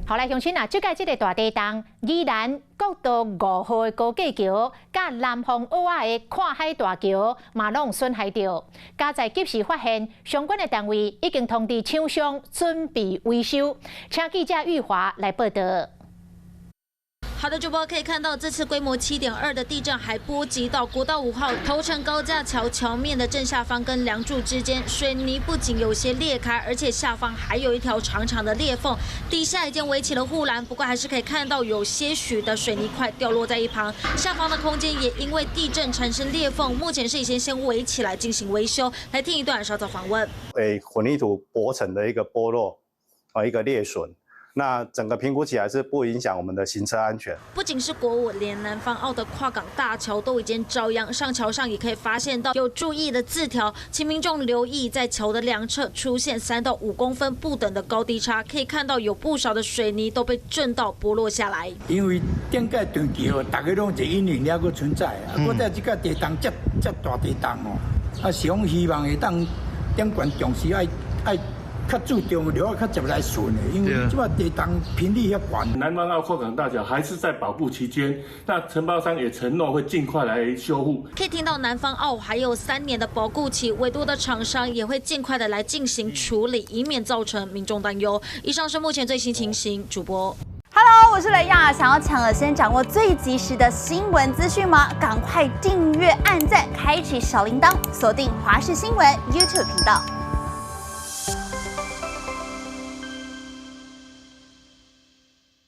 后来乡亲啊，即届这个大地震，宜兰国道5号的高架桥，甲南方澳仔的看海大桥，嘛拢损害着。加在及时发现，相关的单位已经通知厂商准备维修。请记者玉华来报道。 好的，主播可以看到，这次规模7.2的地震还波及到国道5号头城高架桥桥面的正下方跟梁柱之间，水泥不仅有些裂开，而且下方还有一条长长的裂缝，底下已经围起了护栏，不过还是可以看到有些许的水泥块掉落在一旁，下方的空间也因为地震产生裂缝，目前是先围起来进行维修。来听一段稍早访问。混凝土薄层的一个剥落，一个裂损。 那整个评估起来是不影响我们的行车安全。不仅是国五，连南方澳的跨港大桥都已经遭殃。上桥上也可以发现到有注意的字条，请民众留意，在桥的两侧出现3到5公分不等的高低差，可以看到有不少的水泥都被震到剥落下来。因为顶届长桥，大家拢是阴影了个存在，我在这个地震这大地震哦，上希望会当点管重视爱。 较注重了较接来顺的，因为这把地震频率要管。南方澳跨港大桥还是在保护期间，那承包商也承诺会尽快来修复。可以听到南方澳还有3年的保固期，委托的厂商也会尽快的来进行处理，以免造成民众担忧。以上是目前最新情形，主播。 Hello， 我是雷亚。想要抢先掌握最及时的新闻资讯吗？赶快订阅、按赞、开启小铃铛，锁定华视新闻 YouTube 频道。